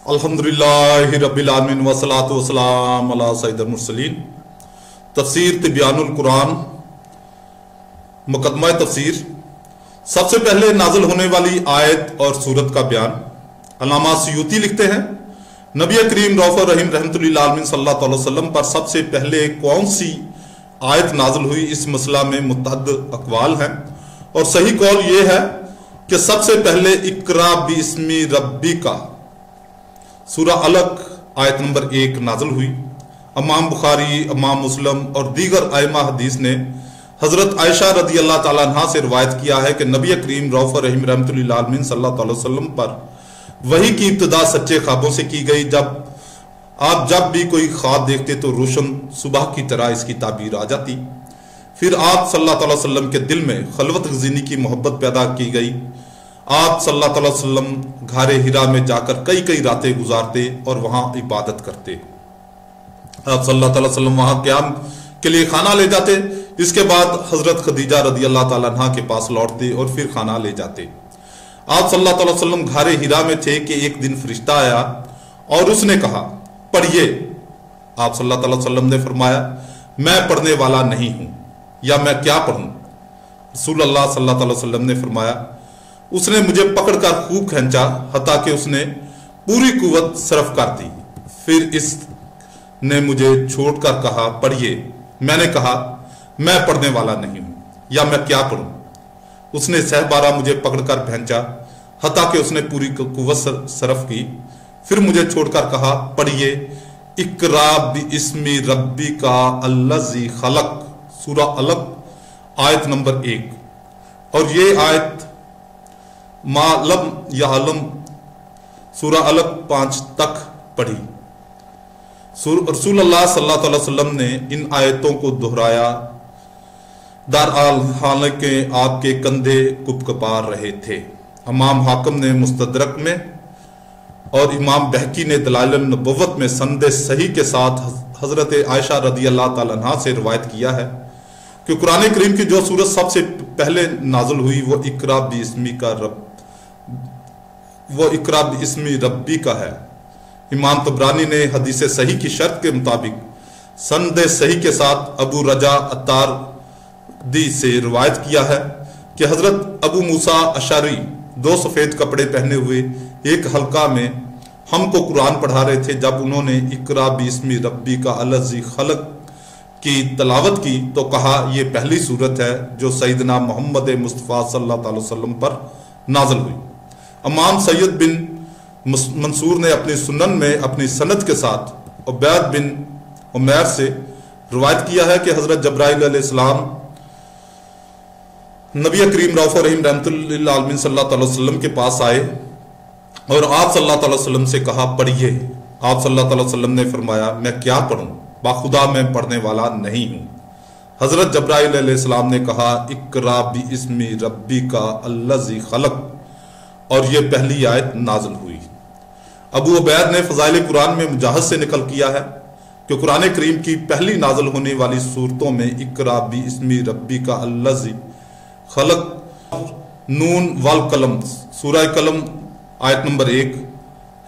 الحمدللہ رب العالمین والصلاة والسلام علی سید المرسلین۔ تفسیر تبیان القرآن، مقدمہ تفسیر۔ سب سے پہلے نازل ہونے والی آیت اور سورت کا بیان۔ علامہ سیوطی لکھتے ہیں، نبی کریم رؤوف الرحیم رحمۃ اللہ علیہ صلی اللہ علیہ وسلم پر سب سے پہلے کون سی آیت نازل ہوئی، اس مسئلہ میں متعدد اقوال ہیں، اور صحیح قول یہ ہے کہ سب سے پہلے اقرا باسم ربک سورہ علق آیت نمبر 1 نازل ہوئی۔ امام بخاری، امام مسلم اور دیگر ائمہ حدیث نے حضرت عائشہ رضی اللہ تعالیٰ عنہ سے روایت کیا ہے کہ نبی کریم رؤوف الرحیم رحمۃ اللہ علیہ صلی اللہ علیہ وسلم پر وحی کی ابتدا سچے خوابوں سے کی گئی۔ آپ جب بھی کوئی خواب دیکھتے تو روشن صبح کی طرح اس کی تعبیر آ جاتی۔ پھر آپ صلی اللہ علیہ وسلم کے دل میں خلوت گزینی کی محبت پیدا کی گئی۔ آپ صلی اللہ علیہ وسلم غار حرا میں جا کر کئی راتیں گزارتے اور وہاں عبادت کرتے۔ آپ صلی اللہ علیہ وسلم وہاں قیام کے لیے کھانا لے جاتے، اس کے بعد حضرت خدیجہ رضی اللہ تعالیٰ عنہ کے پاس لوٹتے اور پھر کھانا لے جاتے۔ آپ صلی اللہ علیہ وسلم غار حرا میں تھے کہ ایک دن فرشتہ آیا اور اس نے کہا پڑھیے۔ آپ صلی اللہ علیہ وسلم نے فرمایا میں پڑھنے والا نہیں ہوں، یا میں کیا پڑھوں؟ رسول اللہ صلی اللہ علیہ وسلم نے فرمایا اس نے مجھے پکڑ کر خوب کھینچا حتیٰ کہ اس نے پوری قوت صرف کر دی، پھر اس نے مجھے چھوڑ کر کہا پڑھیے۔ میں نے کہا میں پڑھنے والا نہیں ہوں، یا میں کیا پڑھوں؟ اس نے سہ بارہ مجھے پکڑ کر کھینچا حتیٰ کہ اس نے پوری قوت صرف کی، پھر مجھے چھوڑ کر کہا پڑھیے اقرا باسم ربک الذی خلق سورہ علق آیت نمبر 1۔ اور یہ آیت ما لم یعلم سورہ علق 5 تک پڑھی۔ رسول اللہ صلی اللہ علیہ وسلم نے ان آیتوں کو دہرایا حالانکہ آپ کے کندھے کپکپا رہے تھے۔ امام حاکم نے مستدرک میں اور امام بہقی نے دلائل النبوت میں سند صحیح کے ساتھ حضرت عائشہ رضی اللہ تعالیٰ عنہ سے روایت کیا ہے کہ قرآن کریم کی جو سورت سب سے پہلے نازل ہوئی وہ اقرا باسم ربی کا ہے۔ امام طبرانی نے حدیث صحیح کی شرط کے مطابق سند صحیح کے ساتھ ابو رجا اتاردی سے روایت کیا ہے کہ حضرت ابو موسیٰ اشعری 2 سفید کپڑے پہنے ہوئے ایک حلقہ میں ہم کو قرآن پڑھا رہے تھے۔ جب انہوں نے اقرا باسم ربک الذی خلق کی تلاوت کی تو کہا یہ پہلی سورت ہے جو سیدنا محمد مصطفیٰ صلی اللہ علیہ وسلم پر نازل ہوئی۔ امام سید بن منصور نے اپنی سنن میں اپنی سند کے ساتھ عبید بن عمیر سے روایت کیا ہے کہ حضرت جبرائیل علیہ السلام نبی کریم رؤوف الرحیم رحمۃ اللہ علیہ صلی اللہ علیہ وسلم کے پاس آئے اور آپ صلی اللہ علیہ وسلم سے کہا پڑھیے۔ آپ صلی اللہ علیہ وسلم نے فرمایا میں کیا پڑھوں؟ باخدا میں پڑھنے والا نہیں ہوں۔ حضرت جبرائیل علیہ السلام نے کہا اقرا باسم ربک الذی خلق، اور یہ پہلی آیت نازل ہوئی۔ ابو عبید نے فضائل قرآن میں مجاہد سے نقل کیا ہے کہ قرآن کریم کی پہلی نازل ہونے والی صورتوں میں اقرا باسم ربک الذی خلق، نون والقلم سورہ قلم آیت نمبر 1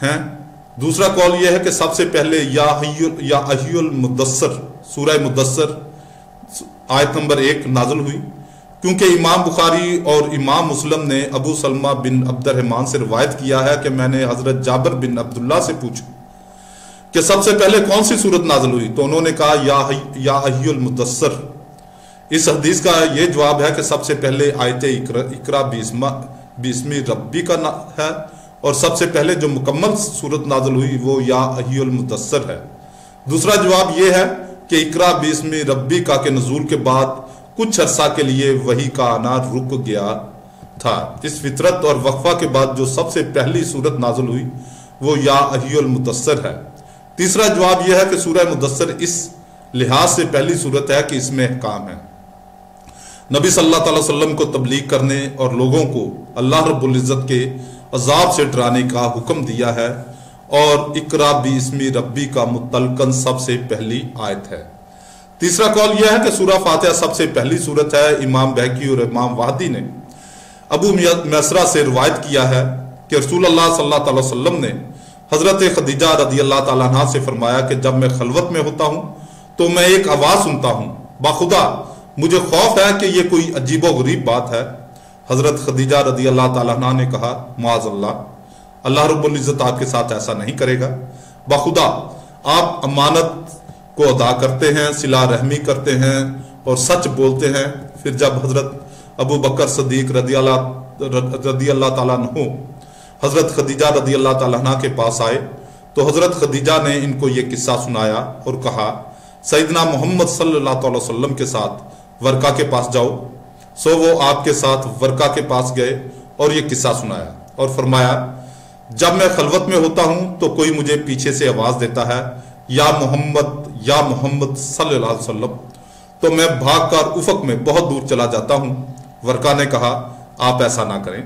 ہیں۔ دوسرا قول یہ ہے کہ سب سے پہلے یا ایھا المدثر سورہ مدثر آیت نمبر 1 نازل ہوئی، کیونکہ امام بخاری اور امام مسلم نے ابو سلمہ بن عبد الرحمن سے روایت کیا ہے کہ میں نے حضرت جابر بن عبداللہ سے پوچھا کہ سب سے پہلے کون سی سورت نازل ہوئی، تو انہوں نے کہا یا ایھا المدثر۔ اس حدیث کا یہ جواب ہے کہ سب سے پہلے آیت اقرا باسم ربی کا ہے، اور سب سے پہلے جو مکمل سورت نازل ہوئی وہ یا ایھا المدثر ہے۔ دوسرا جواب یہ ہے کہ اقرا باسم ربی کا کے نزول کے بعد کچھ عرصہ کے لیے وحی کا آنا رک گیا تھا۔ اس فطرت اور وقفہ کے بعد جو سب سے پہلی سورت نازل ہوئی وہ یا ایھا المدثر ہے۔ تیسرا جواب یہ ہے کہ سورہ مدثر اس لحاظ سے پہلی سورت ہے کہ اس میں احکام ہے، نبی صلی اللہ علیہ وسلم کو تبلیغ کرنے اور لوگوں کو اللہ رب العزت کے عذاب سے ڈرانے کا حکم دیا ہے، اور اقرا باسم ربی کا متعلقاً سب سے پہلی آیت ہے۔ تیسرا قول یہ ہے کہ سورہ فاتحہ سب سے پہلی سورت ہے۔ امام بہقی اور امام وحدی نے ابو میسرہ سے روایت کیا ہے کہ رسول اللہ صلی اللہ علیہ وسلم نے حضرت خدیجہ رضی اللہ تعالیٰ عنہا سے فرمایا کہ جب میں خلوت میں ہوتا ہوں تو میں ایک آواز سنتا ہوں، باخدا مجھے خوف ہے کہ یہ کوئی عجیب و غریب بات ہے۔ حضرت خدیجہ رضی اللہ تعالیٰ عنہا نے کہا معاذ اللہ رب العزت آپ کے ساتھ ایسا نہیں کرے گا، باخدا آپ امانت کو ادا کرتے ہیں، صلہ رحمی کرتے ہیں اور سچ بولتے ہیں۔ پھر جب حضرت ابو بکر صدیق رضی اللہ تعالیٰ عنہ حضرت خدیجہ رضی اللہ تعالیٰ عنہ کے پاس آئے تو حضرت خدیجہ نے ان کو یہ قصہ سنایا اور کہا سیدنا محمد صلی اللہ علیہ وسلم کے ساتھ ورقہ کے پاس جاؤ۔ سو وہ آپ کے ساتھ ورقہ کے پاس گئے اور یہ قصہ سنایا اور فرمایا جب میں خلوت میں ہوتا ہوں تو کوئی مجھے پیچھے سے آواز دیتا ہے یا محمد صلی اللہ علیہ وسلم، تو میں بھاگ کر افق میں بہت دور چلا جاتا ہوں۔ ورقہ نے کہا آپ ایسا نہ کریں،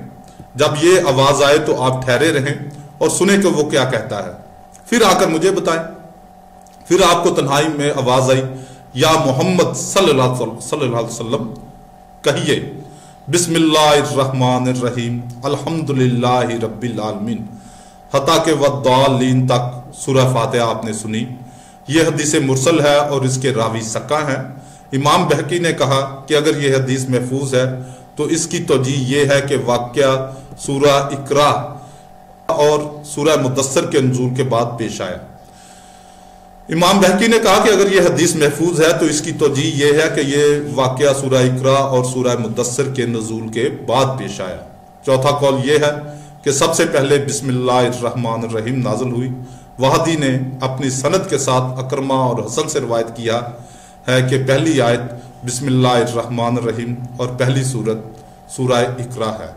جب یہ آواز آئے تو آپ ٹھہرے رہیں اور سنیں کہ وہ کیا کہتا ہے، پھر آ کر مجھے بتائیں۔ پھر آپ کو تنہائی میں آواز آئی یا محمد صلی اللہ علیہ وسلم، کہیے بسم اللہ الرحمن الرحیم الحمدللہ رب العالمین حتیٰ کہ والضالین تک سورہ فاتحہ آپ نے سنی۔ یہ حدیث مرسل ہے اور اس کے راوی ثقہ ہیں۔ امام بہقی نے کہا کہ اگر یہ حدیث محفوظ ہے تو اس کی توجیہ یہ ہے کہ واقعہ سورہ اقرا اور سورہ مدثر کے نزول کے بعد پیش آیا۔ امام بہقی نے کہا کہ اگر یہ حدیث محفوظ ہے تو اس کی توجیہ یہ ہے کہ یہ واقعہ سورہ اقرا اور سورہ مدثر کے نزول کے بعد پیش آیا۔ چوتھا قول یہ ہے کہ سب سے پہلے بسم اللہ الرحمن الرحیم نازل ہوئی۔ وحدی نے اپنی سند کے ساتھ اکرمہ اور حسن سے روایت کیا ہے کہ پہلی آیت بسم اللہ الرحمن الرحیم اور پہلی سورت سورہ اقرا ہے۔